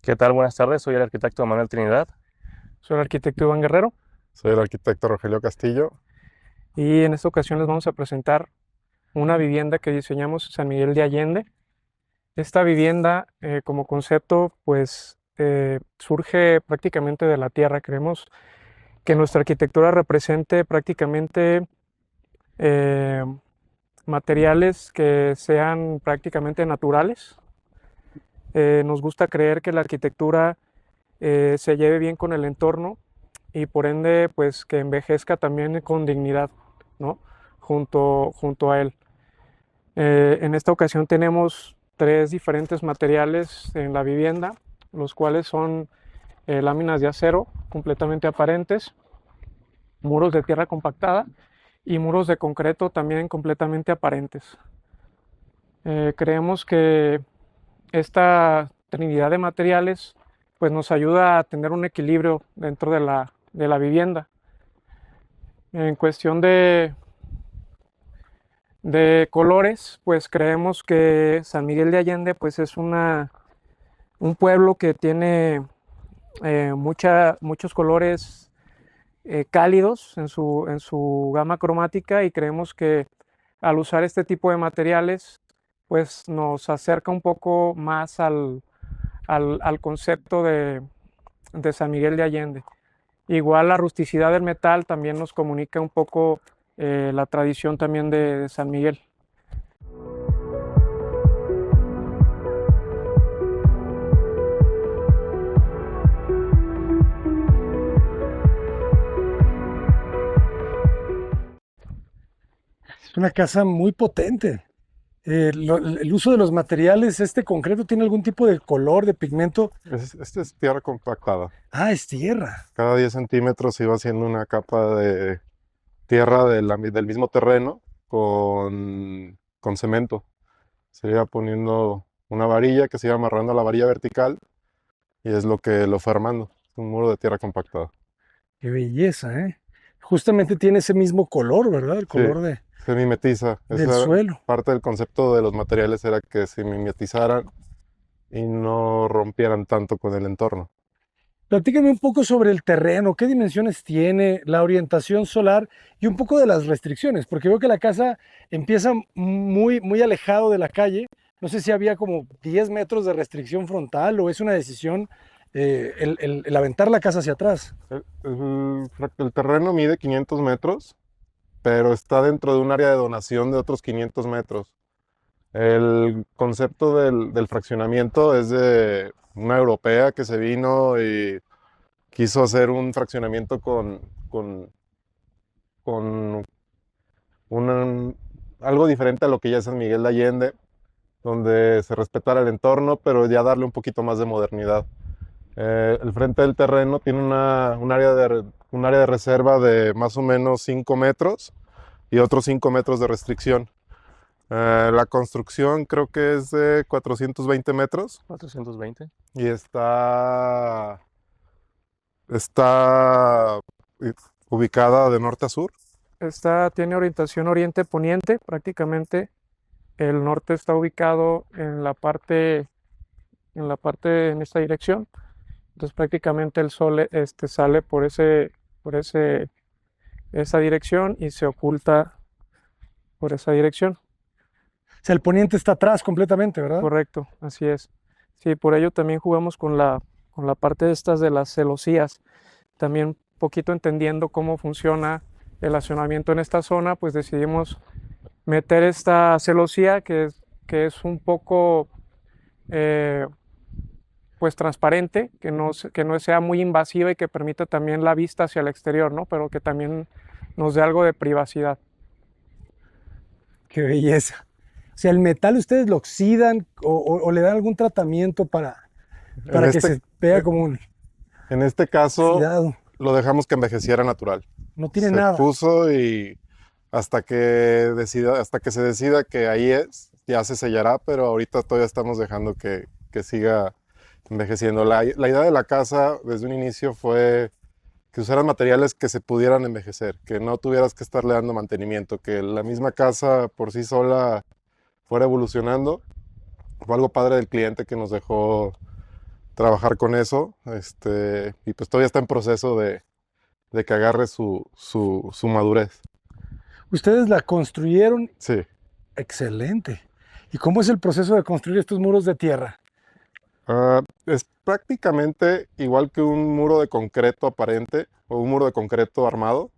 ¿Qué tal? Buenas tardes, soy el arquitecto Manuel Trinidad. Soy el arquitecto Iván Guerrero Soy el arquitecto Rogelio Castillo. y en esta ocasión les vamos a presentar una vivienda que diseñamos en San Miguel de Allende. Esta vivienda como concepto pues surge prácticamente de la tierra. Queremos que nuestra arquitectura represente prácticamente eh, materiales que sean prácticamente naturales. Nos gusta creer que la arquitectura se lleve bien con el entorno y por ende pues que envejezca también con dignidad, ¿no? Junto a él. En esta ocasión tenemos tres diferentes materiales en la vivienda, los cuales son láminas de acero completamente aparentes, muros de tierra compactada y muros de concreto también completamente aparentes. Creemos que esta trinidad de materiales pues nos ayuda a tener un equilibrio dentro de la vivienda. En cuestión de colores, pues creemos que San Miguel de Allende pues es un pueblo que tiene muchos colores cálidos en su gama cromática, y creemos que al usar este tipo de materiales pues nos acerca un poco más al concepto de San Miguel de Allende. Igual la rusticidad del metal también nos comunica un poco la tradición también de San Miguel. Es una casa muy potente. El uso de los materiales, ¿este concreto tiene algún tipo de color, de pigmento? Este es tierra compactada. Ah, es tierra. Cada 10 centímetros se iba haciendo una capa de tierra del mismo terreno con cemento. Se iba poniendo una varilla que se iba amarrando a la varilla vertical y es lo que lo fue armando. Es un muro de tierra compactada. Qué belleza, ¿eh? Justamente tiene ese mismo color, ¿verdad? El Sí, color se mimetiza. del Esa suelo. parte del concepto de los materiales era que se mimetizaran y no rompieran tanto con el entorno. Platícame un poco sobre el terreno, qué dimensiones tiene, la orientación solar y un poco de las restricciones, porque veo que la casa empieza muy alejado de la calle. No sé si había como 10 metros de restricción frontal o es una decisión el aventar la casa hacia atrás. El terreno mide 500 metros, pero está dentro de un área de donación de otros 500 metros. El concepto del fraccionamiento es de una europea que se vino y quiso hacer un fraccionamiento con algo diferente a lo que ya es San Miguel de Allende, donde se respetara el entorno, pero ya darle un poquito más de modernidad. El frente del terreno tiene un área de reserva de más o menos 5 metros y otros 5 metros de restricción. La construcción creo que es de 420 metros 420. y está ubicada de norte a sur. Esta tiene orientación oriente-poniente, prácticamente el norte está ubicado en esta dirección. Entonces prácticamente el sol sale por esa dirección y se oculta por esa dirección. O sea, el poniente está atrás completamente, ¿verdad? Correcto, así es. Sí, por ello también jugamos con la parte de estas de las celosías. También poquito entendiendo cómo funciona el accionamiento en esta zona, pues decidimos meter esta celosía que es un poco eh, pues transparente, que no sea muy invasiva y que permita también la vista hacia el exterior, ¿no? Pero que también nos dé algo de privacidad. Qué belleza. O sea, el metal ustedes lo oxidan o le dan algún tratamiento En para que este, se vea como un en este caso oxidado. lo dejamos que envejeciera natural. No tiene Se nada. puso y hasta que se decida que ahí es, ya se sellará, pero ahorita todavía estamos dejando que siga envejeciendo. La idea de la casa desde un inicio fue que usaran materiales que se pudieran envejecer, que no tuvieras que estarle dando mantenimiento, que la misma casa por sí sola fuera evolucionando. Fue algo padre del cliente que nos dejó trabajar con eso, y pues todavía está en proceso de que agarre su madurez. Ustedes la construyeron Sí. excelente. ¿Y cómo es el proceso de construir estos muros de tierra? Es prácticamente igual que un muro de concreto aparente o un muro de concreto armado.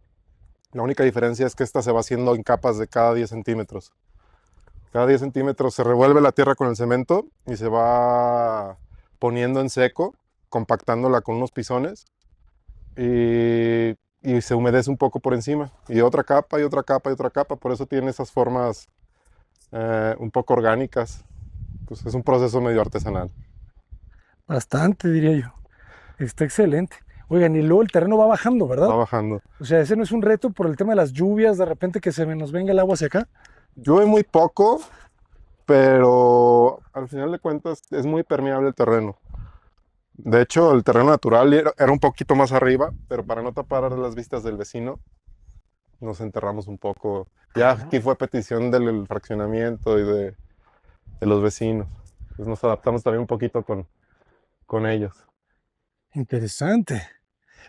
La única diferencia es que esta se va haciendo en capas de cada 10 centímetros. Cada 10 centímetros se revuelve la tierra con el cemento y se va poniendo en seco, compactándola con unos pisones y se humedece un poco por encima. Y otra capa y otra capa y otra capa. Por eso tiene esas formas un poco orgánicas. Pues es un proceso medio artesanal. Bastante, diría yo. Está excelente. Oigan, y luego el terreno va bajando, ¿verdad? Va bajando. O sea, ese no es un reto por el tema de las lluvias, de repente que nos venga el agua hacia acá. Llueve muy poco, pero al final de cuentas es muy permeable el terreno. De hecho, el terreno natural era un poquito más arriba, pero para no tapar las vistas del vecino, nos enterramos un poco. Ya aquí fue petición del fraccionamiento y de los vecinos. Entonces nos adaptamos también un poquito con ellos. Interesante.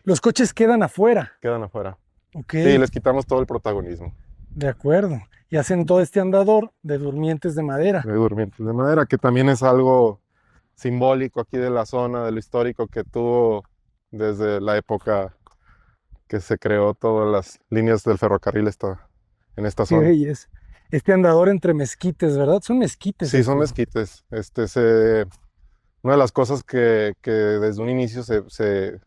Los coches quedan afuera. Quedan afuera. Ok, Sí, les quitamos todo el protagonismo. de acuerdo. Y hacen todo este andador de durmientes de madera. De durmientes de madera, que también es algo simbólico aquí de la zona, de lo histórico que tuvo desde la época que se creó todas las líneas del ferrocarril en esta Qué zona. belleza. Este andador entre mezquites, ¿verdad? Son mezquites. Sí, son estos. mezquites. Una de las cosas que desde un inicio se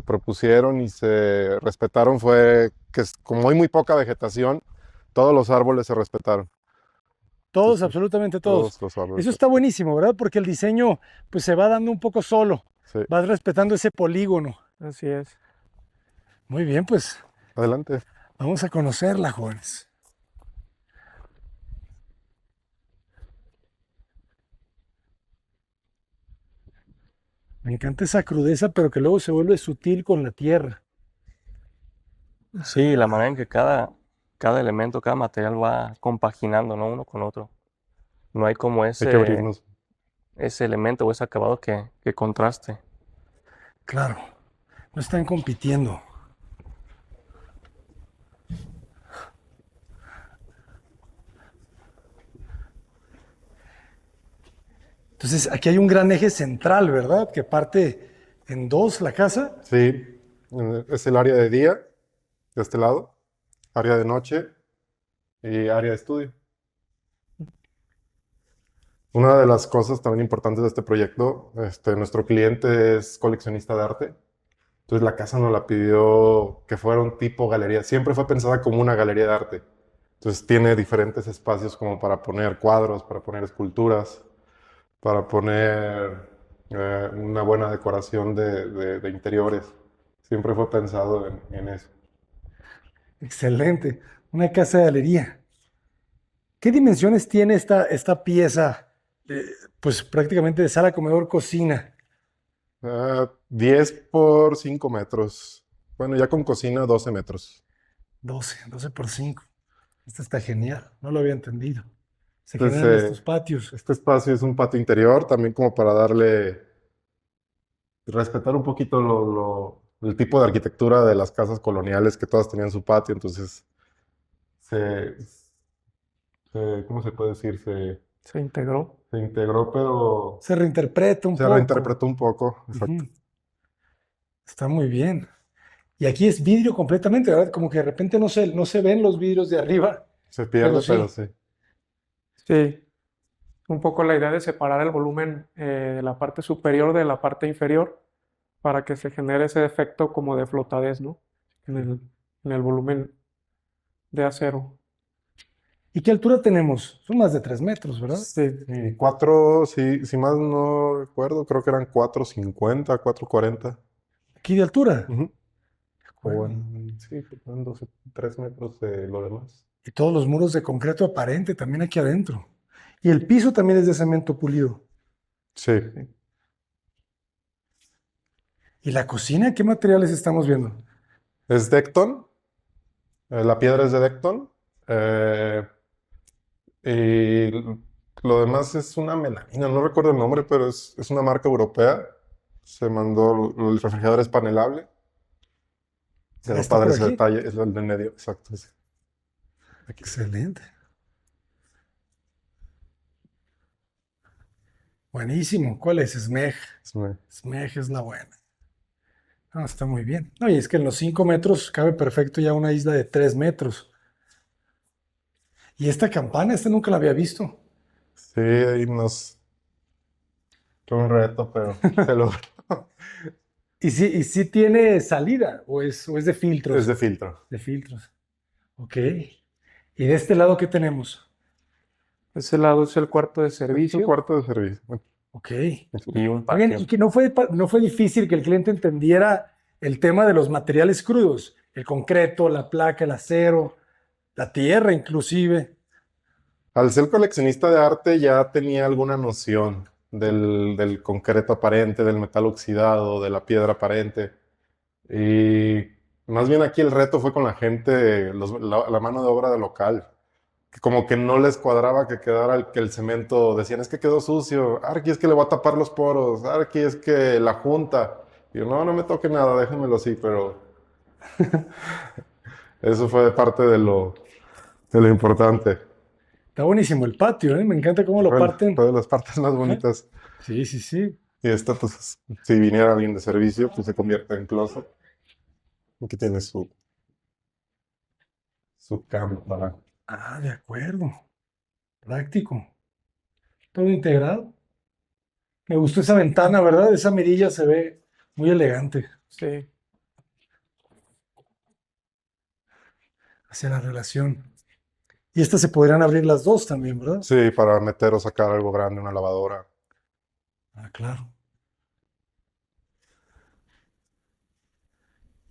propusieron y se respetaron fue que como hay muy poca vegetación, todos los árboles se respetaron. Todos, Sí, absolutamente todos. Todos los árboles. Eso está buenísimo, ¿verdad? Porque el diseño pues se va dando un poco solo. Sí. Vas respetando ese polígono. Así es. Muy bien, pues Adelante. vamos a conocerla, jóvenes. Me encanta esa crudeza, pero que luego se vuelve sutil con la tierra. Sí, la manera en que cada elemento, cada material va compaginando, ¿no? Uno con otro. No hay como Hay que abrirnos. ese elemento o ese acabado que contraste. Claro, no están compitiendo. Entonces, aquí hay un gran eje central, ¿verdad? Que parte en dos la casa. Sí, es el área de día, de este lado, área de noche y área de estudio. Una de las cosas también importantes de este proyecto, nuestro cliente es coleccionista de arte. Entonces la casa nos la pidió que fuera un tipo galería. Siempre fue pensada como una galería de arte. Entonces tiene diferentes espacios como para poner cuadros, para poner esculturas, para poner una buena decoración de interiores. Siempre fue pensado en eso. Excelente. Una casa de galería. ¿Qué dimensiones tiene esta pieza? Pues prácticamente de sala, comedor, cocina. 10 por 5 metros. Bueno, ya con cocina 12 metros. 12 por 5. Esta está genial. No lo había entendido. Se Entonces, generan estos patios. este espacio es un patio interior, también como para respetar un poquito el tipo de arquitectura de las casas coloniales, que todas tenían su patio, entonces se, ¿cómo se puede decir? Se integró. Se integró, pero Se reinterpreta un se poco. reinterpretó un poco, exacto. Ujú. Está muy bien. Y aquí es vidrio completamente, ¿verdad? Como que de repente no se ven los vidrios de arriba. Se pierde, Pero sí. pero sí. Sí. Un poco la idea de separar el volumen de la parte superior de la parte inferior para que se genere ese efecto como de flotadez, ¿no? En el volumen de acero. ¿Y qué altura tenemos? Son más de 3 metros, ¿verdad? Sí. Y cuatro, si más no recuerdo, creo que eran 450, 440. Aquí de altura. Ujú. acuerdo. Sí, eran 3 metros de lo demás. Y todos los muros de concreto aparente también aquí adentro. Y el piso también es de cemento pulido. Sí, ¿Y la cocina? ¿Qué materiales estamos viendo? es Decton, la piedra es de Decton, y lo demás es una melamina, no recuerdo el nombre, pero es una marca europea Se mandó, el refrigerador es panelable. Quedó está padre por ese aquí. detalle, es el de medio, exacto. Ese. Excelente. Buenísimo. ¿Cuál es? SMEG. SMEG es la buena. Ah, está muy bien. No, y es que en los 5 metros cabe perfecto ya una isla de 3 metros. Y esta campana, esta nunca la había visto. Sí, ahí nos... Fue un reto, pero se logró. Y sí tiene salida, o es de Es filtros. de filtro. De filtros. Ok. ¿Y de este lado qué tenemos? Ese lado es el cuarto de Es un servicio. cuarto de servicio. Bueno, Ok. Y un Oigan, patio. y que no fue difícil que el cliente entendiera el tema de los materiales crudos, el concreto, la placa, el acero, la tierra inclusive. al ser coleccionista de arte ya tenía alguna noción del concreto aparente, del metal oxidado, de la piedra aparente. Y más bien aquí el reto fue con la gente, la mano de obra de local, que como que no les cuadraba que quedara que el cemento, decían, es que quedó sucio, aquí es que le voy a tapar los poros, aquí es que la junta. Y yo, no, no me toque nada, déjenmelo así, pero eso fue parte de lo importante. Está buenísimo el patio, ¿eh? Me encanta cómo lo Fue parten. de las partes más Ajá. bonitas. Sí, sí, sí. Y esta, pues, si viniera alguien de servicio, pues se convierte en closet. Aquí tiene su cama para... Ah, de acuerdo. Práctico. Todo integrado. Me gustó esa ventana, ¿verdad? Esa mirilla se ve muy elegante Sí. hacia la relación. Y estas se podrían abrir las dos también, ¿verdad? Sí, para meter o sacar algo grande, una lavadora. Ah, claro.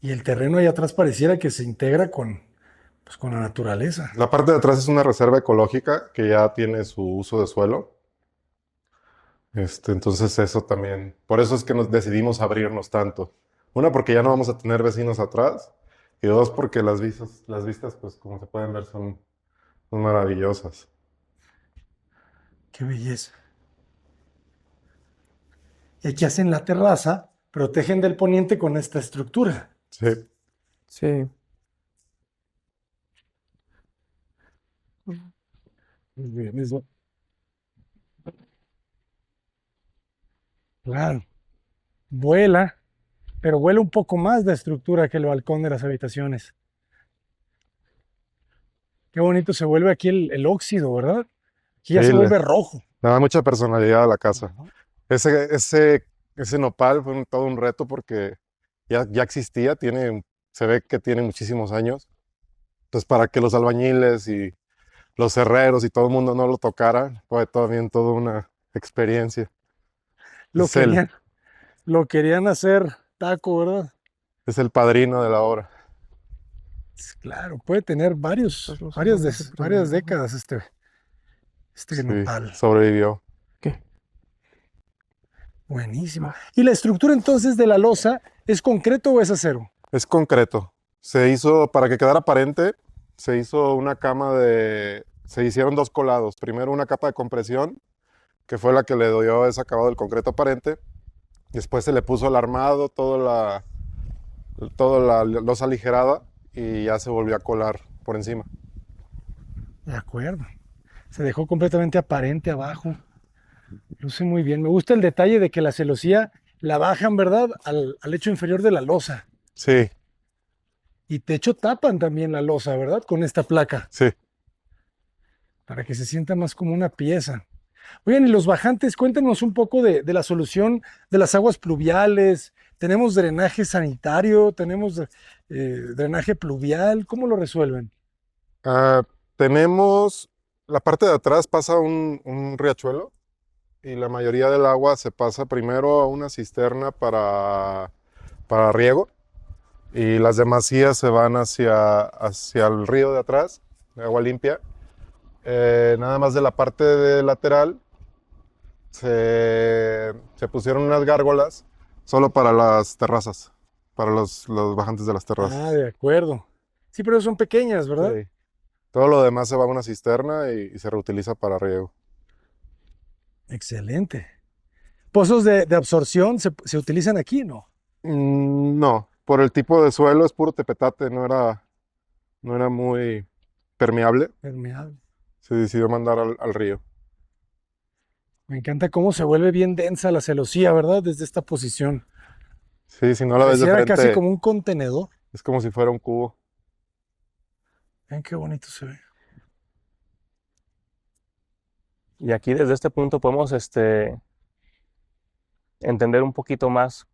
Y el terreno allá atrás pareciera que se integra pues, con la naturaleza. La parte de atrás es una reserva ecológica que ya tiene su uso de suelo. Entonces eso también, por eso es que nos decidimos abrirnos tanto. Una, porque ya no vamos a tener vecinos atrás. Y dos, porque las vistas, pues como se pueden ver, son maravillosas. Qué belleza. Y aquí hacen la terraza, protegen del poniente con esta estructura. Sí. Sí. Muy bien, eso. Claro. Vuela, pero vuela un poco más la estructura que el balcón de las habitaciones. Qué bonito se vuelve aquí el óxido, ¿verdad? Aquí ya Sí, se le vuelve rojo. da mucha personalidad a la casa. Ajá. Ese nopal fue todo un reto porque ya existía, se ve que tiene muchísimos años. Entonces, para que los albañiles y los herreros y todo el mundo no lo tocaran, fue también toda una experiencia. Lo Es el, querían, lo querían hacer taco, ¿verdad? es el padrino de la obra. Claro, puede tener Pues los varias, errores se varias prevenían. décadas este Sí, nopal. sobrevivió. ¿Qué? Buenísimo. ¿Y la estructura entonces de la losa es concreto o es acero? Es concreto. Se hizo, para que quedara aparente, se hizo una se hicieron dos colados. Primero una capa de compresión, que fue la que le dio ese acabado del concreto aparente. Después se le puso el armado, toda la losa aligerada y ya se volvió a colar por encima. De acuerdo. Se dejó completamente aparente abajo. Luce muy bien. Me gusta el detalle de que la celosía la bajan, ¿verdad? Al lecho inferior de la losa. Sí, Y de hecho tapan también la losa, ¿verdad? Con esta placa, sí. para que se sienta más como una pieza. Oigan, y los bajantes, cuéntanos un poco de la solución de las aguas pluviales. Tenemos drenaje sanitario, tenemos drenaje pluvial. ¿Cómo lo resuelven? Ah, tenemos, la parte de atrás pasa un riachuelo y la mayoría del agua se pasa primero a una cisterna para riego y las demasías se van hacia el río de atrás, de agua limpia. Nada más de la parte lateral se pusieron unas gárgolas solo para las terrazas, para los bajantes de las Ah, terrazas. de acuerdo. Sí, pero son pequeñas, ¿verdad? Sí. Todo lo demás se va a una cisterna y se reutiliza para riego. Excelente. ¿Pozos de absorción se utilizan aquí? No. No, por el tipo de suelo es puro tepetate, no era muy permeable. Permeable. Se decidió mandar al río. Me encanta cómo se vuelve bien densa la celosía, ¿verdad? Desde esta posición. Sí, si no la ves de Pareciera casi frente, como un contenedor. es como si fuera un cubo. Ven qué bonito se ve. Y aquí desde este punto podemos entender un poquito más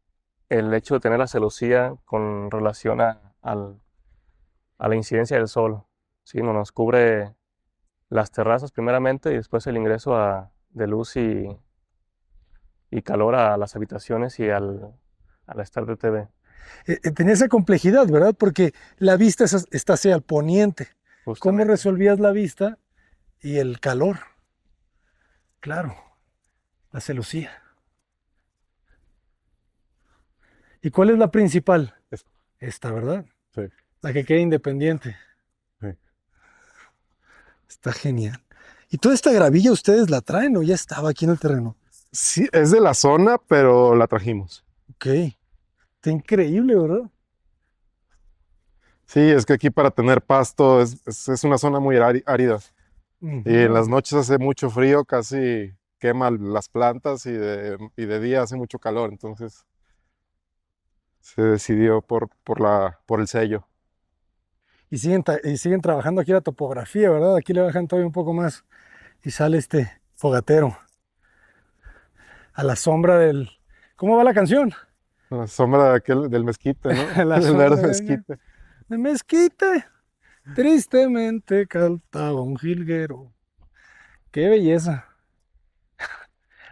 el hecho de tener la celosía con relación a la incidencia del sol. ¿Sí? Nos cubre las terrazas primeramente y después el ingreso de luz y calor a las habitaciones y al estar de TV. Tenía esa complejidad, ¿verdad? Porque la vista está hacia el poniente. ¿Cómo Justamente. resolvías la vista y el calor? Claro, la celosía. ¿Y cuál es la principal? Es- Esta, ¿verdad? Sí, La que queda independiente. sí. Está genial. ¿Y toda esta gravilla ustedes la traen o ya estaba aquí en el terreno? Sí, es de la zona, pero la trajimos. Ok. Está increíble, ¿verdad? Sí, es que aquí para tener pasto es una zona muy árida. Y en las Ujú. noches hace mucho frío, casi quema las plantas y de día hace mucho calor. Entonces se decidió por el sello. Y siguen trabajando aquí la topografía, ¿verdad? Aquí le bajan todavía un poco más y sale este fogatero a la sombra del... ¿Cómo va la canción? A la sombra del mezquite, ¿no? A la El sombra verde mezquite. de mezquite. Tristemente cantaba un jilguero. Qué belleza.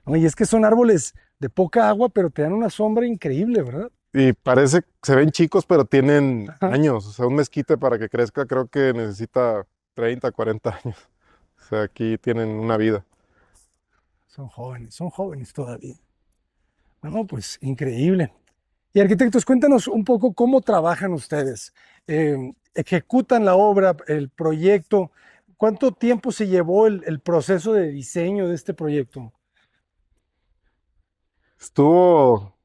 Oye, es que son árboles de poca agua, pero te dan una sombra increíble, ¿verdad? Y parece, se ven chicos, pero tienen Ajá. años. O sea, un mezquite para que crezca creo que necesita 30, 40 años. O sea, aquí tienen una vida. Son jóvenes todavía. No, pues increíble. Y arquitectos, cuéntanos un poco cómo trabajan ustedes. Ejecutan la obra, el proyecto. ¿Cuánto tiempo se llevó el proceso de diseño de este proyecto? Estuvo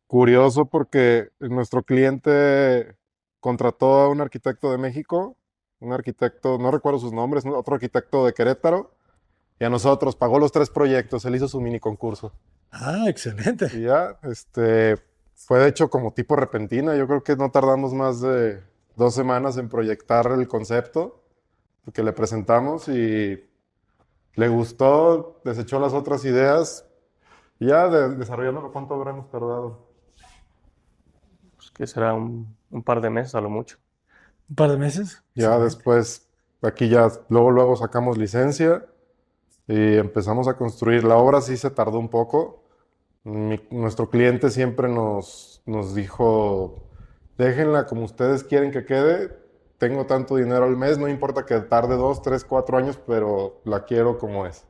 curioso porque nuestro cliente contrató a un arquitecto de México, un arquitecto, no recuerdo sus nombres, ¿no? Otro arquitecto de Querétaro, y a nosotros pagó los tres proyectos, él hizo su mini concurso. Ah, excelente. Y ya, fue de hecho como tipo repentina, yo creo que no tardamos más de 2 semanas en proyectar el concepto que le presentamos y le gustó, desechó las otras ideas, y ya desarrollándolo, ¿cuánto habremos tardado? Pues, que será un par de meses a lo mucho. ¿Un par de meses? Ya Excelente. después, aquí ya, luego sacamos licencia y empezamos a construir. La obra sí se tardó un poco. Nuestro cliente siempre nos dijo, déjenla como ustedes quieren que quede. Tengo tanto dinero al mes, no importa que tarde 2, 3, 4 años, pero la quiero como es.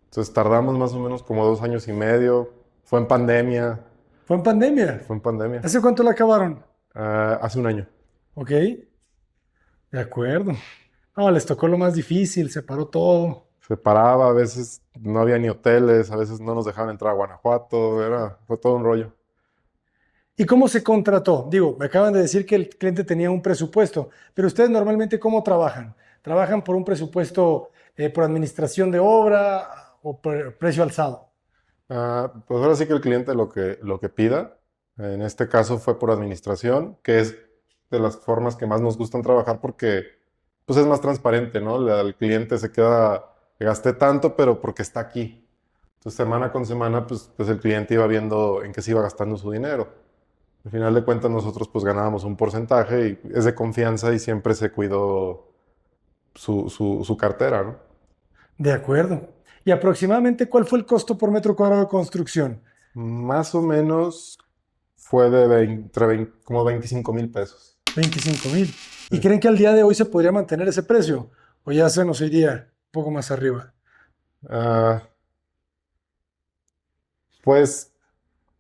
Entonces tardamos más o menos como 2 años y medio. Fue en pandemia, ¿Fue en pandemia? fue en pandemia. ¿Hace cuánto la acabaron? Hace un año. Ok, de acuerdo. No, les tocó lo más difícil, se paró todo. Se paraba, a veces no había ni hoteles, a veces no nos dejaban entrar a Guanajuato, fue todo un rollo. ¿Y cómo se contrató? Digo, me acaban de decir que el cliente tenía un presupuesto, pero ustedes normalmente ¿cómo trabajan? ¿Trabajan por un presupuesto por administración de obra o por precio alzado? Pues ahora sí que el cliente lo que pida, en este caso fue por administración, que es de las formas que más nos gustan trabajar porque pues es más transparente, ¿no? El cliente se queda, gasté tanto, pero porque está aquí. Entonces semana con semana, pues el cliente iba viendo en qué se iba gastando su dinero. Al final de cuentas nosotros pues ganábamos un porcentaje y es de confianza y siempre se cuidó su cartera, ¿no? De acuerdo. ¿Y aproximadamente cuál fue el costo por metro cuadrado de construcción? Más o menos fue de como 25,000 pesos. 25,000. ¿Y Sí. creen que al día de hoy se podría mantener ese precio? ¿O ya se nos iría un poco más arriba? Ah, pues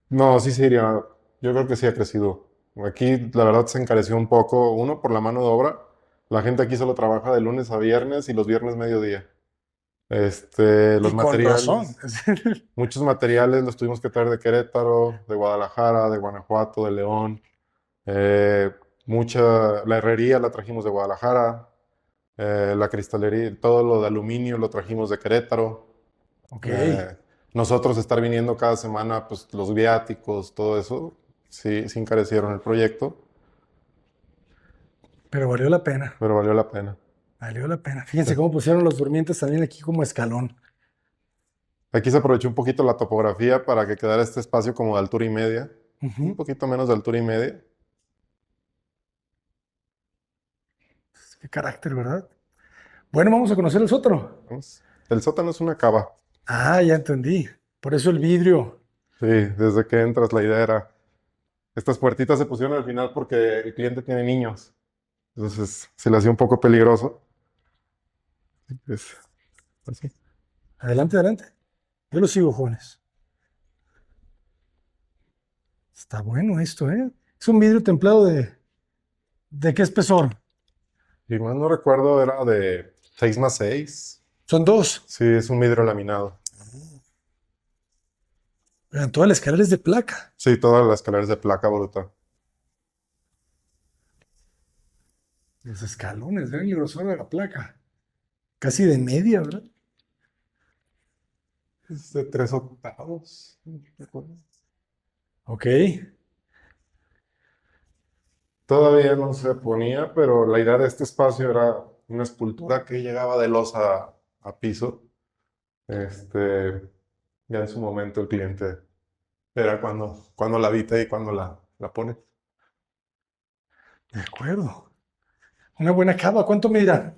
no, sí se iría. Yo creo que sí ha crecido. Aquí la verdad se encareció un poco, uno por la mano de obra. La gente aquí solo trabaja de lunes a viernes y los viernes mediodía. Los Y con razón. materiales, muchos materiales los tuvimos que traer de Querétaro, de Guadalajara, de Guanajuato, de León. Eh, la herrería la trajimos de Guadalajara, la cristalería, todo lo de aluminio lo trajimos de Querétaro. Ok, Eh, Nosotros estar viniendo cada semana, pues los viáticos, todo eso, sí, sí encarecieron el proyecto, pero valió la pena. pero valió la pena. Valió la pena. Fíjense cómo pusieron los durmientes también aquí como escalón. Aquí se aprovechó un poquito la topografía para que quedara este espacio como de altura y media, un Ujú. poquito menos de altura y media. Qué carácter, ¿verdad? Bueno, vamos a conocer el sótano. Vamos. El sótano es una cava. Ah, ya entendí. Por eso el vidrio. Sí, desde que entras la idea era, estas puertitas se pusieron al final porque el cliente tiene niños, entonces se le hacía un poco peligroso. Es así. Adelante, adelante. Yo lo sigo, jóvenes. Está bueno esto, ¿eh? Es un vidrio templado ¿de qué espesor? Si mal no recuerdo, era de 6x6. Son dos. Sí, es un vidrio laminado. Vean, toda la escalera es de placa. Sí, todas las escaleras de placa bruta. Los escalones, vean el grosor de la placa. Casi de media, ¿verdad? Es de 3/8. Ok. Todavía no se ponía, pero la idea de este espacio era una escultura que llegaba de losa a piso. Ya en su momento el cliente era cuando la habita y cuando la pone. De acuerdo. Una buena cava, ¿cuánto medirá?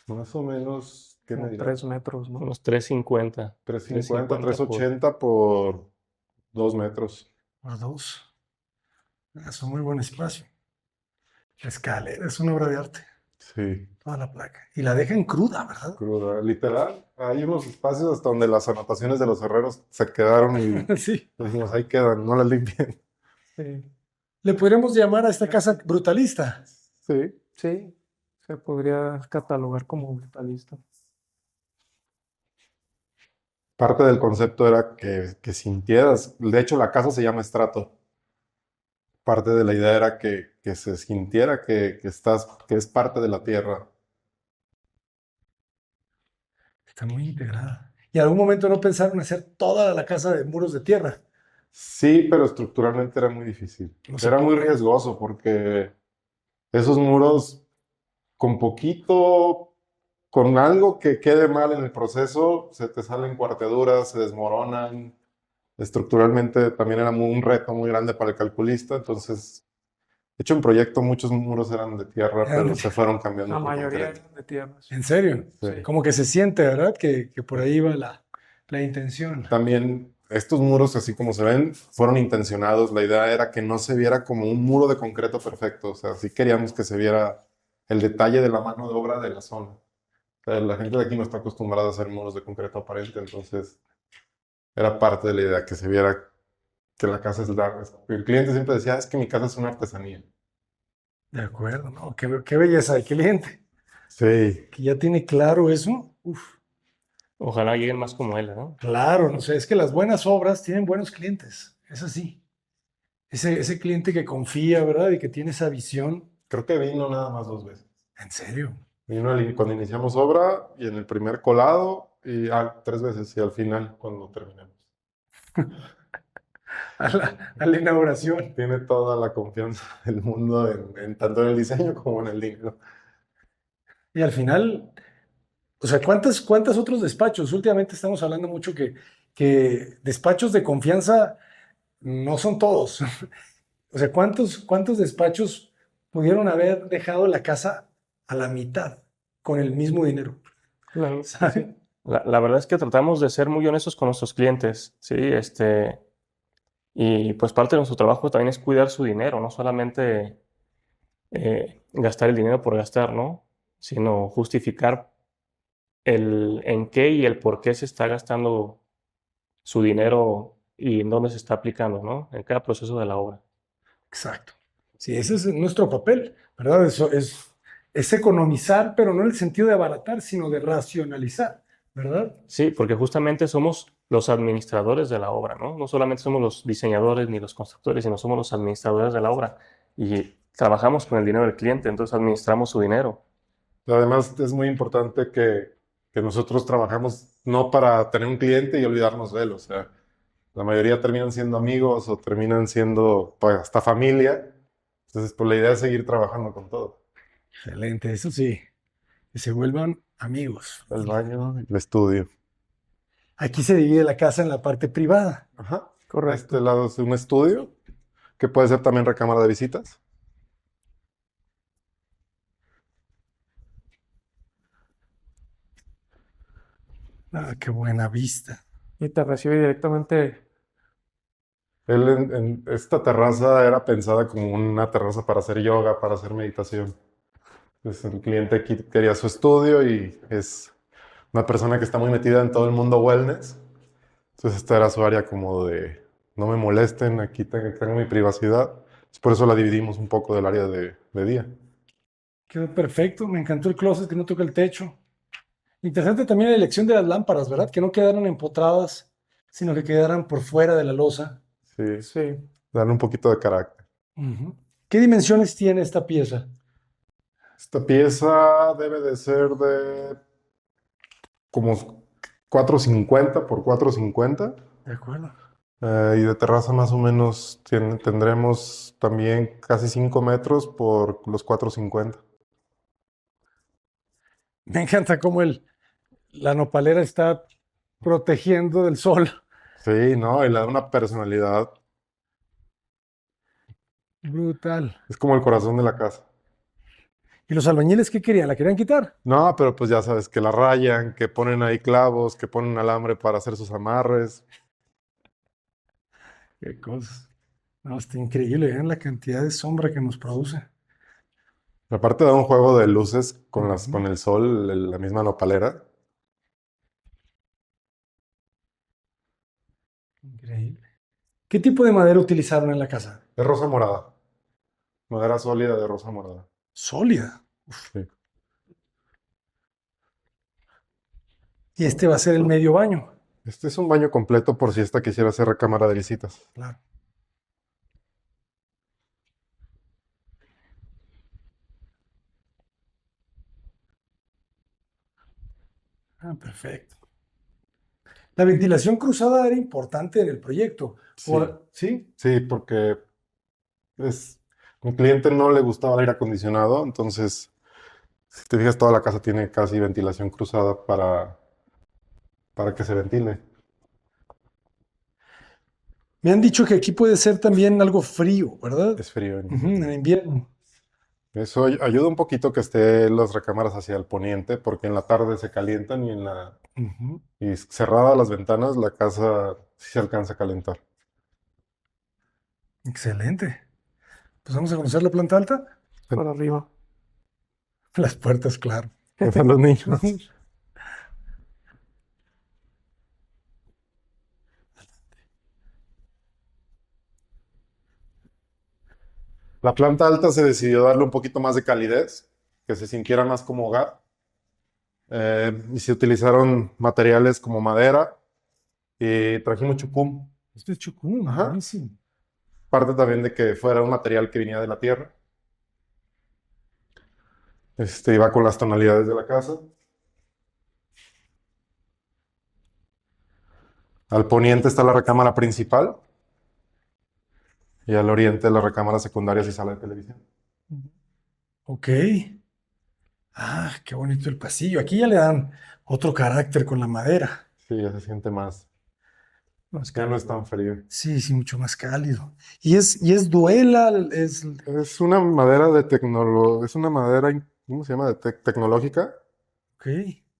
Más o menos, ¿qué me Como dirá? 3 metros, ¿no? Unos 350. 350, 350 por... 380 por 2 metros. Por dos. Es un muy buen espacio. La escalera es una obra de arte. Sí, Toda la placa. Y la dejan cruda, ¿verdad? cruda. Literal, hay unos espacios hasta donde las anotaciones de los herreros se quedaron y Sí. dijimos, ahí quedan, no las limpien. Sí, Le podríamos llamar a esta casa brutalista. Sí, sí, se podría catalogar como brutalista. parte del concepto era que sintieras, de hecho la casa se llama estrato. Parte de la idea era que se sintiera que es parte de la tierra. Está muy integrada. Y en algún momento no pensaron hacer toda la casa de muros de tierra. Sí, pero estructuralmente era muy difícil. No se Era muy puede. riesgoso porque esos muros con poquito, con algo que quede mal en el proceso, se te salen cuarteaduras, se desmoronan. Estructuralmente también era un reto muy grande para el calculista, entonces, de hecho en proyecto muchos muros eran de tierra, Eran de pero se tierra. fueron cambiando La por mayoría concreto. eran de tierras. ¿En serio? Sí. Como que se siente, ¿verdad? Que por ahí va la intención. También estos muros, así como se ven, fueron intencionados. La idea era que no se viera como un muro de concreto perfecto. O sea, sí queríamos que se viera el detalle de la mano de obra de la zona. O sea, la gente de aquí no está acostumbrada a hacer muros de concreto aparente, entonces era parte de la idea que se viera que la casa es larga. El cliente siempre decía, es que mi casa es una artesanía. De acuerdo, ¿no? Qué belleza de cliente. Sí, Que ya tiene claro eso. Uf, Ojalá lleguen más como él, ¿no? claro, no sé, es que las buenas obras tienen buenos clientes. Es así. Ese cliente que confía, ¿verdad? Y que tiene esa visión. creo que vino nada más 2 veces. ¿En serio? Vino cuando iniciamos obra y en el primer colado y 3 veces y al final cuando terminamos. A la inauguración. Tiene toda la confianza del mundo tanto en el diseño como en el dinero. Y al final, o sea, ¿cuántos otros despachos? Últimamente estamos hablando mucho que despachos de confianza no son todos. O sea, ¿cuántos despachos pudieron haber dejado la casa a la mitad con el mismo dinero? Claro, ¿Sabe? sí. La verdad es que tratamos de ser muy honestos con nuestros clientes, ¿sí? Y pues parte de nuestro trabajo también es cuidar su dinero, no solamente gastar el dinero por gastar, ¿no? Sino justificar el en qué y el por qué se está gastando su dinero y en dónde se está aplicando, ¿no? En cada proceso de la obra. Exacto. Sí, ese es nuestro papel, ¿verdad? Eso es economizar, pero no en el sentido de abaratar, sino de racionalizar. ¿verdad? Sí, porque justamente somos los administradores de la obra, ¿no? No solamente somos los diseñadores ni los constructores, sino somos los administradores de la obra. Y trabajamos con el dinero del cliente, entonces administramos su dinero. Además, es muy importante que nosotros trabajamos no para tener un cliente y olvidarnos de él. O sea, la mayoría terminan siendo amigos o terminan siendo pues, hasta familia. Entonces, pues la idea es seguir trabajando con todo. Excelente, eso sí, que se vuelvan amigos. El baño, el estudio. Aquí se divide la casa en la parte privada. Ajá. A Correcto. este lado es un estudio, que puede ser también recámara de visitas. Ah, qué buena vista. Y te recibe directamente. Esta terraza era pensada como una terraza para hacer yoga, para hacer meditación. Entonces, el cliente aquí quería su estudio y es una persona que está muy metida en todo el mundo wellness. Entonces, esta era su área como de no me molesten, aquí tengo mi privacidad. Por eso la dividimos un poco del área de día. Quedó perfecto, me encantó el closet que no toca el techo. Interesante también la elección de las lámparas, ¿verdad? Que no quedaron empotradas, sino que quedaran por fuera de la losa. Sí, Sí. darle un poquito de carácter. Ujú. ¿Qué dimensiones tiene esta pieza? Esta pieza debe de ser de como 450 por 450. De acuerdo. Y de terraza más o menos tendremos también casi 5 metros por los 450. Me encanta cómo la nopalera está protegiendo del sol. Sí, ¿no? Y le da una personalidad. Brutal. Es como el corazón de la casa. ¿Y los albañiles qué querían? ¿La querían quitar? No, pero pues ya sabes, que la rayan, que ponen ahí clavos, que ponen alambre para hacer sus amarres. Qué cosa. No, está increíble, vean la cantidad de sombra que nos produce. Aparte da un juego de luces con Ujú. con el sol, la misma nopalera. Increíble. ¿Qué tipo de madera utilizaron en la casa? Es rosa morada. Madera sólida de rosa morada. Sólida. Sí. Y este va a ser el medio baño. Este es un baño completo por si esta quisiera hacer recámara de visitas. Claro. Ah, perfecto. La ventilación cruzada era importante en el proyecto. Sí. ¿Sí? Sí, porque mi cliente no le gustaba el aire acondicionado, entonces, si te fijas, toda la casa tiene casi ventilación cruzada para que se ventile. Me han dicho que aquí puede ser también algo frío, ¿verdad? Es frío. Ujú, en invierno. Eso ayuda un poquito que estén las recámaras hacia el poniente, porque en la tarde se calientan Ujú. y cerradas las ventanas, la casa sí se alcanza a calentar. Excelente. Pues vamos a conocer la planta alta. Para arriba. Las puertas, claro. Para los niños. La planta alta se decidió darle un poquito más de calidez, que se sintiera más como hogar. Y se utilizaron materiales como madera y trajimos chucum. Esto es chucum, Ajá. buenísimo. Parte también de que fuera un material que venía de la tierra. Iba con las tonalidades de la casa. Al poniente está la recámara principal y al oriente las recámaras secundarias y sala de televisión. Ok. Ah, qué bonito el pasillo. Aquí ya le dan otro carácter con la madera. Sí, ya se siente más. Ya no es tan frío. Sí, sí, mucho más cálido. Y es duela, Es una madera es una madera, ¿cómo se llama? Tecnológica, ok.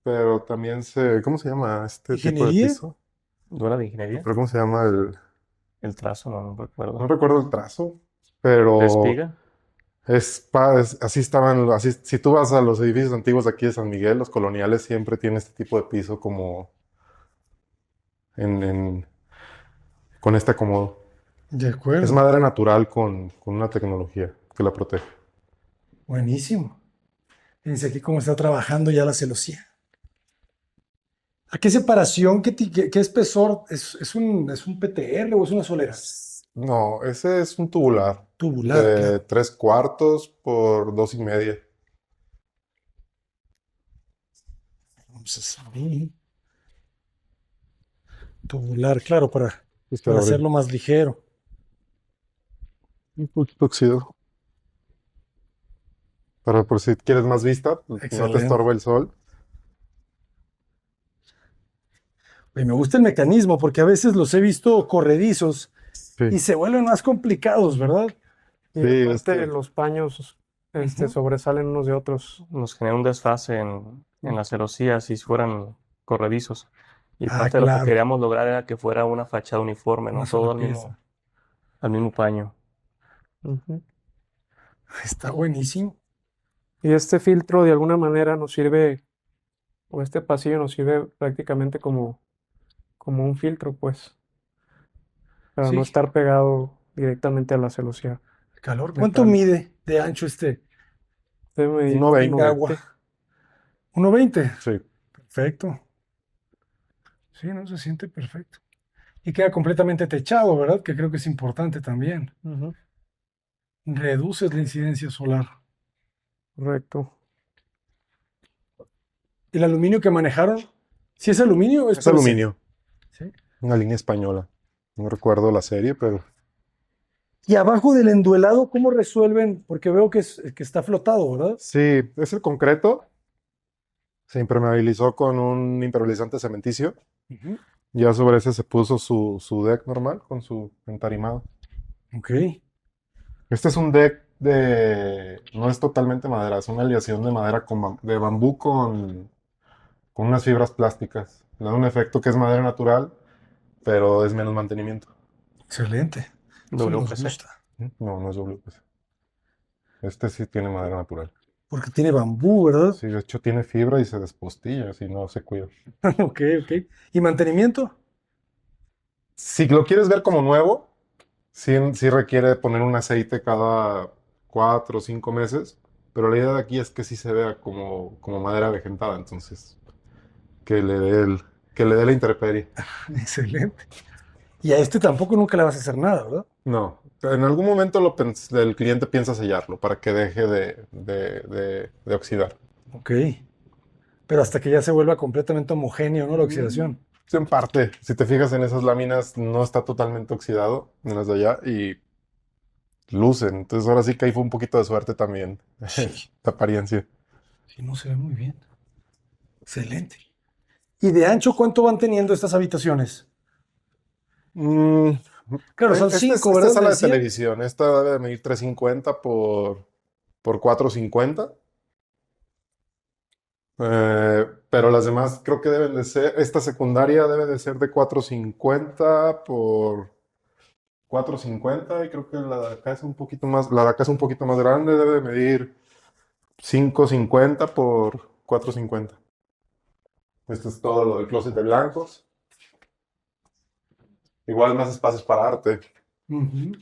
pero también ¿cómo se llama este tipo de ¿Ingeniería? piso? ¿Duela de ingeniería? ¿Pero cómo se llama El trazo, no no recuerdo. recuerdo el trazo, pero ¿De espiga? así estaban, si tú vas a los edificios antiguos de aquí de San Miguel, los coloniales siempre tienen este tipo de piso como en, en- con este acomodo. De Es acuerdo. madera natural con una tecnología que la protege. Buenísimo. Fíjense aquí cómo está trabajando ya la celosía. ¿A qué separación, qué espesor? Es un PTR o es una solera? No, ese es un tubular Tubular, de claro. 3/4 por 2,5. Entonces, tubular, claro, Este para abre hacerlo más ligero. un poquito oxidado. Pero por si quieres más vista, pues, no te Excelente. estorba el sol. Y me gusta el mecanismo porque a veces los he visto corredizos y Sí, se vuelven más complicados, ¿verdad? Y sí, aparte los paños Ujú. sobresalen unos de otros. Nos genera un desfase en las celosías si fueran corredizos. Y Ah, parte de lo que claro, queríamos lograr era que fuera una fachada uniforme, una ¿no? sola Todo pieza. al mismo paño. Ujú. Está buenísimo. Y este filtro de alguna manera nos sirve, o este pasillo nos sirve prácticamente como un filtro, pues, para no Sí, estar pegado directamente a la celosía calor. ¿Cuánto metálica. mide de ancho este Debe medir 1,20. Ingawa? 1,20. 1,20. Sí. Perfecto. Sí, no se siente perfecto. Y queda completamente techado, ¿verdad? Que creo que es importante también. Ujú, Reduces la incidencia solar. correcto. ¿El aluminio que manejaron? ¿Si es aluminio o es Es PVC? aluminio, Sí. una línea española. No recuerdo la serie, pero Y abajo del enduelado, ¿cómo resuelven? Porque veo que está flotado, ¿verdad? sí, es el concreto. Se impermeabilizó con un impermeabilizante cementicio. Ujú. Ya sobre ese se puso su deck normal con su entarimado. Ok. Este es un deck no es totalmente madera, es una aleación de madera de bambú con unas fibras plásticas. Le da un efecto que es madera natural, pero es menos mantenimiento. Excelente. Eso nos WPC. gusta. No, no es WPC. Este sí tiene madera natural. Porque tiene bambú, ¿verdad? Sí, de hecho tiene fibra y se despostilla si no se cuida. Ok, ok. ¿Y mantenimiento? Si lo quieres ver como nuevo, sí requiere poner un aceite cada 4 o 5 meses, pero la idea de aquí es que sí se vea como madera vegetada, entonces que le dé que le dé la intemperie. Excelente. Y a este tampoco nunca le vas a hacer nada, ¿verdad? No, en algún momento el cliente piensa sellarlo para que deje de oxidar. Ok. Pero hasta que ya se vuelva completamente homogéneo, ¿no? La Mm, oxidación. sí, en parte, si te fijas en esas láminas, no está totalmente oxidado en las de allá y lucen. Entonces ahora sí que ahí fue un poquito de suerte también, Sí. de apariencia. Sí, no se ve muy bien. Excelente. ¿Y de ancho cuánto van teniendo estas habitaciones? Mm, Claro, son cinco, esta es ¿verdad? Me sala de decía. televisión. Esta debe de medir 350 por 450. Pero las demás creo que deben de ser, esta secundaria debe de ser de 450 por 450 y creo que la de acá es un poquito más, la de acá es un poquito más grande, debe de medir 550 por 450. Esto es todo lo del closet de blancos. Igual más espacios para arte. Ujú.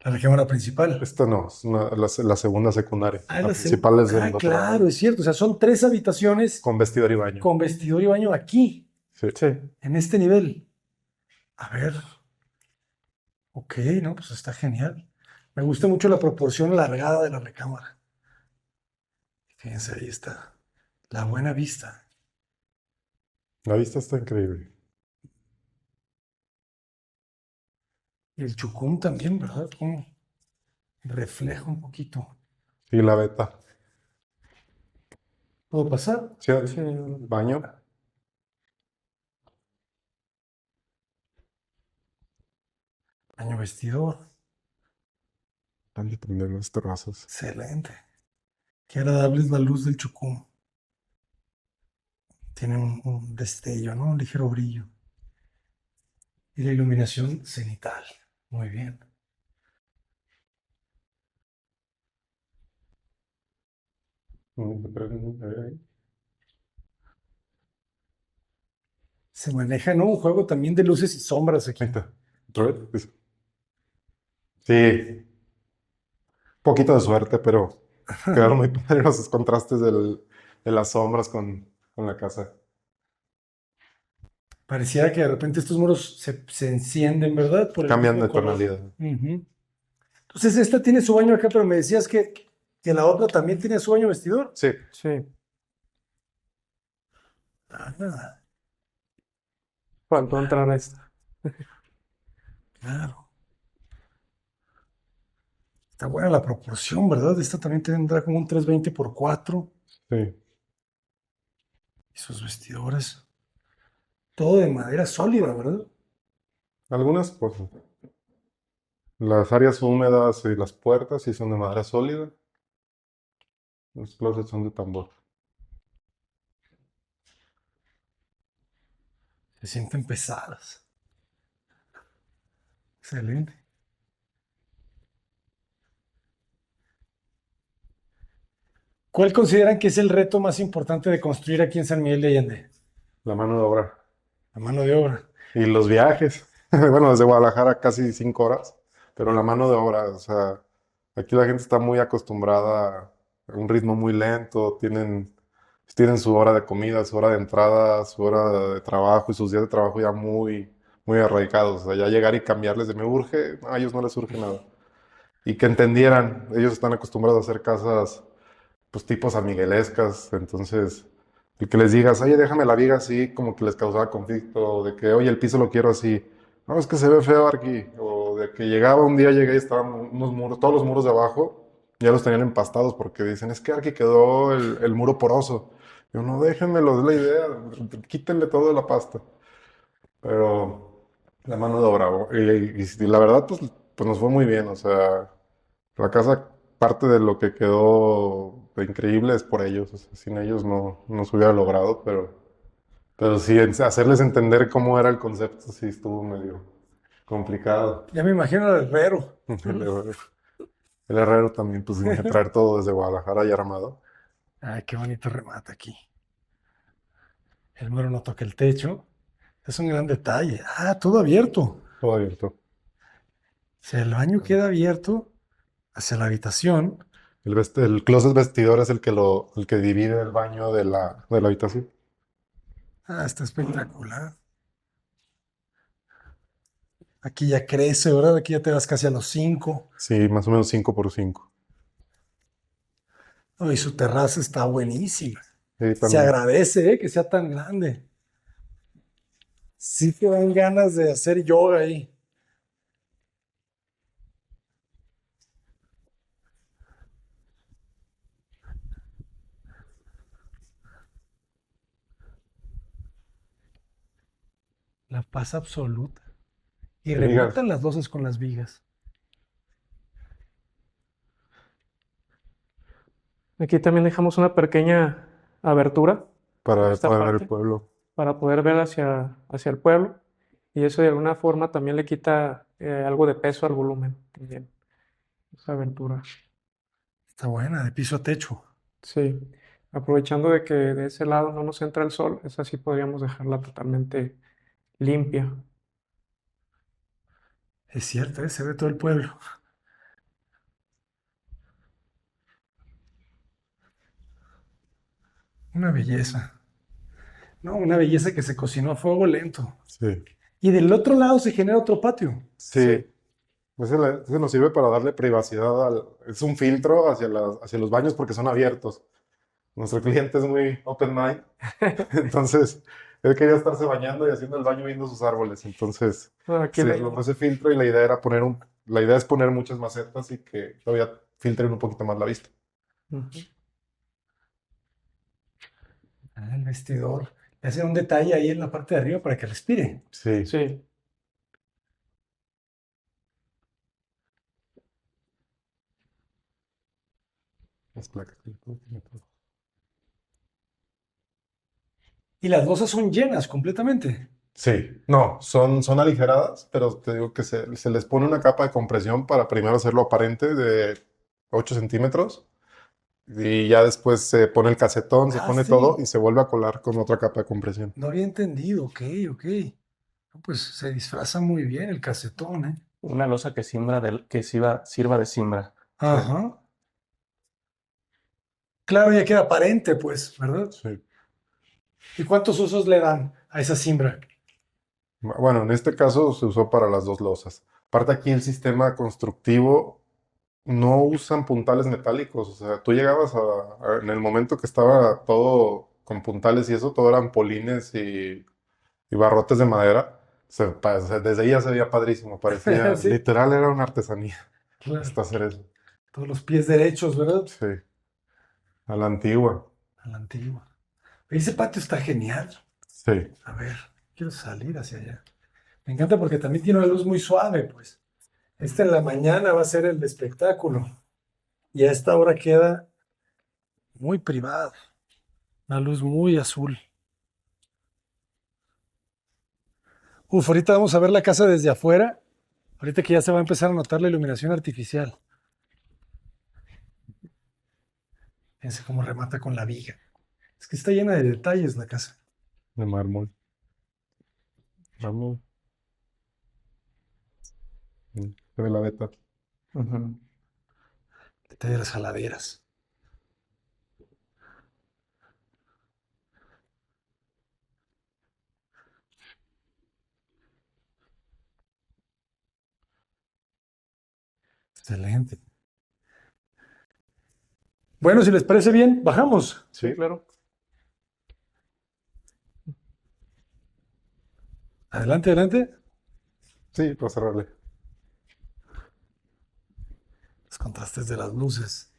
La recámara principal. Esta no, es la segunda secundaria. Ah, La principal es ah, del otro claro, lado, es cierto. O sea, son tres habitaciones con vestidor y baño. con vestidor y baño aquí, Sí. Sí. en este nivel. A ver. Ok, no, pues está genial. Me gusta mucho la proporción alargada de la recámara. Fíjense, ahí está. La buena vista. La vista está increíble. Y el chucum también, ¿verdad? Como refleja un poquito. Sí, la beta. ¿Puedo pasar? Sí, Sí. baño. Baño vestidor. Están de prender las terrazas. Excelente. Qué agradable es la luz del chucum. Tiene un destello, ¿no? Un ligero brillo. Y la iluminación cenital. Muy bien. Se maneja, ¿no? Un juego también de luces y sombras Ahí aquí. está. Otra vez. Sí, poquito de suerte, pero quedaron muy padres los contrastes de las sombras con la casa. Pareciera que de repente estos muros se encienden, ¿verdad? Por el Cambian mismo de color. tonalidad. Ujú. Entonces, esta tiene su baño acá, pero me decías que la otra también tiene su baño vestidor. Sí, Sí, Ah, faltó entrar a esta. claro. Está buena la proporción, ¿verdad? Esta también tendrá como un 320 por 4 sí. y sus vestidores. Todo de madera sólida, ¿verdad? Algunas cosas. Las áreas húmedas y las puertas sí son de madera sólida. Los closets son de tambor. Se sienten pesadas. Excelente. ¿Cuál consideran que es el reto más importante de construir aquí en San Miguel de Allende? La mano de obra. La mano de obra. Y los viajes. Bueno, desde Guadalajara casi 5 horas. Pero la mano de obra, o sea, aquí la gente está muy acostumbrada a un ritmo muy lento. Tienen su hora de comida, su hora de entrada, su hora de trabajo y sus días de trabajo ya muy arraigados. O sea, ya llegar y cambiarles de me urge, a ellos no les urge nada. Y que entendieran, ellos están acostumbrados a hacer casas pues tipos amiguelescas, entonces el que les digas, oye, déjame la viga así, como que les causaba conflicto, de que, oye, el piso lo quiero así, no, es que se ve feo aquí, o de que llegaba un día, llegué y estaban unos muros, todos los muros de abajo, ya los tenían empastados porque dicen, es que aquí quedó el muro poroso. Yo, no, déjenmelo, es la idea, quítenle todo de la pasta. Pero la mano de obra, y la verdad, pues nos fue muy bien, o sea, la casa, parte de lo que quedó de increíble es por ellos. O sea, sin ellos no se hubiera logrado, pero sí, hacerles entender cómo era el concepto, sí estuvo medio complicado. Ya me imagino al herrero. El herrero, el herrero también, pues, tenía que traer todo desde Guadalajara ya armado. Ay, qué bonito remate aquí. El muro no toca el techo. Es un gran detalle. Ah, todo abierto. Todo abierto. O sea, el baño queda abierto hacia la habitación. El closet vestidor es el que divide el baño de la habitación. Ah, está espectacular. Aquí ya crece, ¿verdad? Aquí ya te vas casi a los 5. Sí, más o menos 5 por 5. Oh, y su terraza está buenísima. Sí, Se también. agradece, que sea tan grande. Sí te dan ganas de hacer yoga ahí. La paz absoluta. Y Vigas. rematan las losas con las vigas. Aquí también dejamos una pequeña abertura en Para esta poder ver el parte pueblo. para poder ver hacia el pueblo y eso de alguna forma también le quita algo de peso al volumen también, esa abertura. Está buena, de piso a techo. Sí, aprovechando de que de ese lado no nos entra el sol, esa sí podríamos dejarla totalmente limpia. Es cierto, se ve todo el pueblo. Una belleza. No, una belleza que se cocinó a fuego lento. Sí. Y del otro lado se genera otro patio. Sí. Ese nos sirve para darle privacidad es un filtro hacia los baños porque son abiertos. Nuestro cliente es muy open mind, entonces él quería estarse bañando y haciendo el baño viendo sus árboles. Entonces Aquí se le- logró ese filtro y la idea era la idea es poner muchas macetas y que todavía filtren un poquito más la vista. Ujú. Ah, el vestidor. Le hacen un detalle ahí en la parte de arriba para que respire. Sí. Sí, Las placas. Y las losas son llenas completamente. Sí, no, son aligeradas, pero te digo que se les pone una capa de compresión para primero hacerlo aparente de 8 centímetros y ya después se pone el casetón, se Ah, pone sí. todo y se vuelve a colar con otra capa de compresión. No había entendido. Ok, ok. No, pues se disfraza muy bien el casetón, ¿eh? Una losa que sirva de simbra. Sí. Ajá. Claro, ya queda aparente, pues, ¿verdad? Sí. ¿Y cuántos usos le dan a esa simbra? Bueno, en este caso se usó para las dos losas. Aparte aquí el sistema constructivo no usan puntales metálicos. O sea, tú llegabas en el momento que estaba todo con puntales y eso, todo eran polines y barrotes de madera. O sea, desde ahí ya se veía padrísimo. Parecía, Sí, literal, era una artesanía claro. hasta hacer eso. Todos los pies derechos, ¿verdad? Sí, a la antigua. A la antigua. Ese patio está genial. Sí. A ver, quiero salir hacia allá. Me encanta porque también tiene una luz muy suave, pues. Este en la mañana va a ser el de espectáculo. Y a esta hora queda muy privado. Una luz muy azul. Uf, ahorita vamos a ver la casa desde afuera. Ahorita que ya se va a empezar a notar la iluminación artificial. Fíjense cómo remata con la viga. Es que está llena de detalles la casa. De mármol. Mármol. Se ve la veta. Ujú. Detalle de las jaladeras. Excelente. Bueno, si les parece bien, bajamos. Sí, Sí. claro. Adelante, adelante. Sí, para cerrarle. Los contrastes de las luces.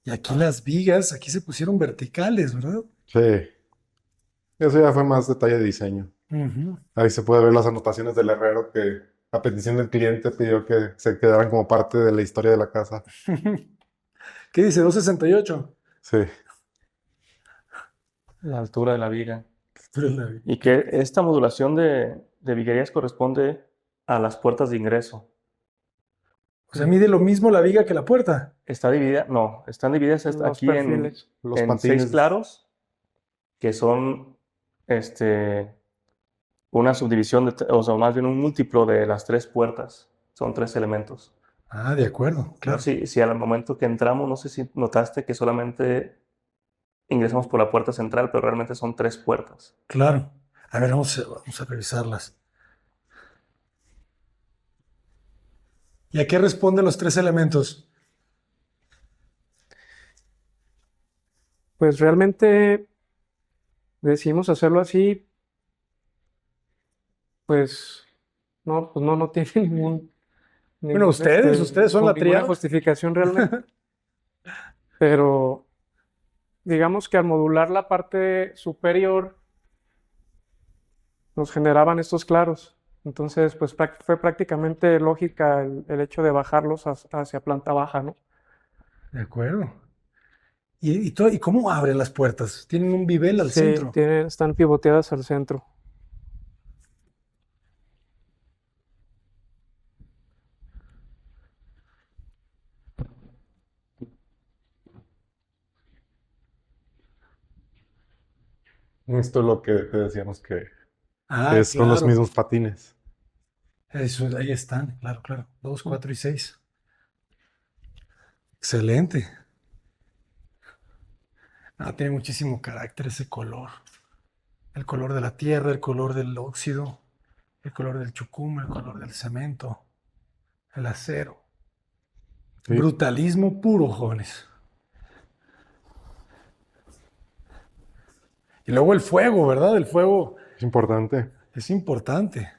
Y aquí las vigas, aquí se pusieron verticales, ¿verdad? Sí. Eso ya fue más detalle de diseño. Ujú. Ahí se puede ver las anotaciones del herrero que a petición del cliente pidió que se quedaran como parte de la historia de la casa. ¿Qué dice? 268. Sí. La altura de la viga. Pero la vi. Y que esta modulación de viguerías corresponde a las puertas de ingreso. O sea, mide lo mismo la viga que la puerta. Está dividida, no, están divididas Los aquí perfiles. Los en patines. 6 claros, que son una subdivisión, o sea, más bien un múltiplo de las 3 puertas. Son 3 elementos. Ah, de acuerdo, claro. Si al momento que entramos, no sé si notaste que solamente ingresamos por la puerta central, pero realmente son 3 puertas. Claro. A ver, vamos a revisarlas. ¿Y a qué responden los 3 elementos? Pues realmente decidimos hacerlo así, pues no tiene Bueno, ustedes son la ninguna triada. justificación realmente. Pero digamos que al modular la parte superior nos generaban estos claros. Entonces, pues fue prácticamente lógica el hecho de bajarlos hacia planta baja, ¿no? De acuerdo. ¿Y cómo abren las puertas? Tienen un bivel al Sí, centro. están pivoteadas al centro. Esto es lo que te decíamos que Ah, son los claro. mismos patines. Eso, ahí están, claro, claro. 2, 4 y 6. Excelente. Ah, tiene muchísimo carácter ese color. El color de la tierra, el color del óxido, el color del chucum, el color del cemento, el acero. Sí. Brutalismo puro, jóvenes. Y luego el fuego, ¿verdad? El fuego Es importante. es importante.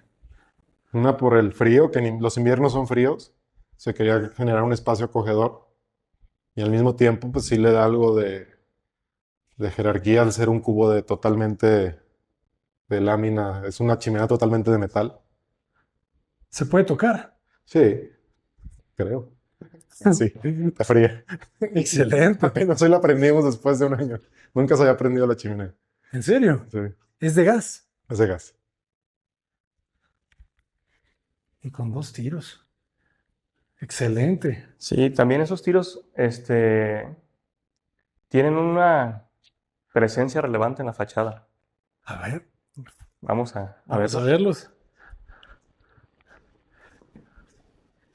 Una por el frío, que los inviernos son fríos. Se quería generar un espacio acogedor. Y al mismo tiempo, pues sí le da algo de jerarquía al ser un cubo totalmente de lámina. Es una chimenea totalmente de metal. Se puede tocar. Sí, creo. Sí, está fría. Excelente. Apenas hoy la aprendimos después de un año. Nunca se había aprendido la chimenea. ¿En serio? Sí, Es de gas. es de gas. Y con 2 tiros. Excelente. Sí, también esos tiros tienen una presencia relevante en la fachada. A ver, Vamos a vamos a verlos. verlos.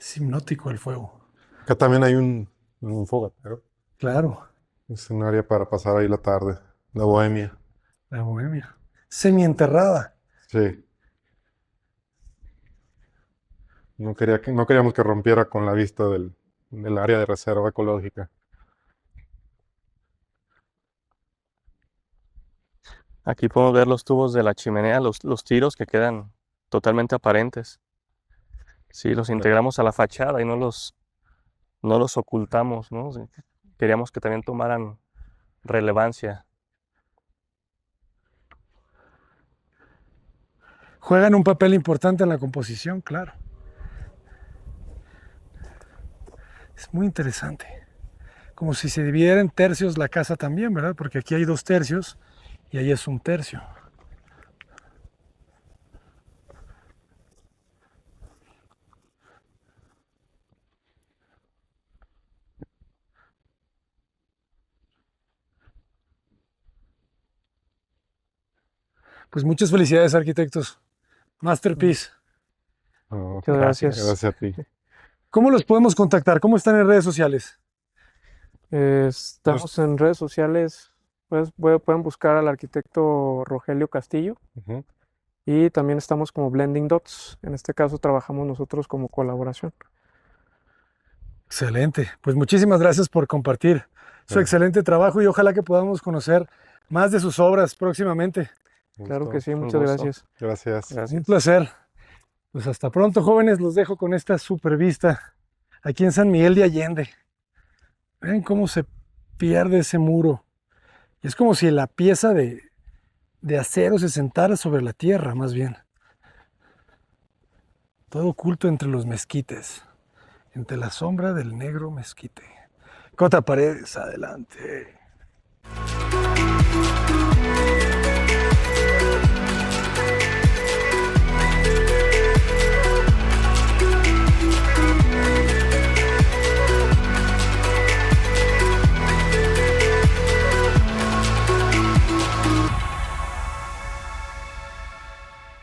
Es hipnótico el fuego. Acá también hay un fogatero. Claro, Es un área para pasar ahí la tarde. La bohemia. la bohemia. Semienterrada. Sí. No queríamos que rompiera con la vista del área de reserva ecológica. Aquí podemos ver los tubos de la chimenea, los tiros que quedan totalmente aparentes. Sí, los integramos a la fachada y no los ocultamos, ¿no? Sí, queríamos que también tomaran relevancia. Juegan un papel importante en la composición, claro. Es muy interesante. Como si se dividiera en tercios la casa también, ¿verdad? Porque aquí hay 2 tercios y ahí es 1 tercio. Pues muchas felicidades, arquitectos. Masterpiece. Oh, Muchas gracias. gracias a ti. ¿Cómo los podemos contactar? ¿Cómo están en redes sociales? Estamos en redes sociales, pues pueden buscar al arquitecto Rogelio Castillo Ujú. y también estamos como Blending Dots. En este caso trabajamos nosotros como colaboración. Excelente. Pues muchísimas gracias por compartir su excelente trabajo y ojalá que podamos conocer más de sus obras próximamente. Claro que Gusto. sí, Un muchas gusto. gracias. Gracias. Un Gracias. placer. Pues hasta pronto, jóvenes. Los dejo con esta super vista aquí en San Miguel de Allende. Ven cómo se pierde ese muro. Y es como si la pieza de acero se sentara sobre la tierra, más bien. Todo oculto entre los mezquites, entre la sombra del negro mezquite. Cota Paredes, adelante.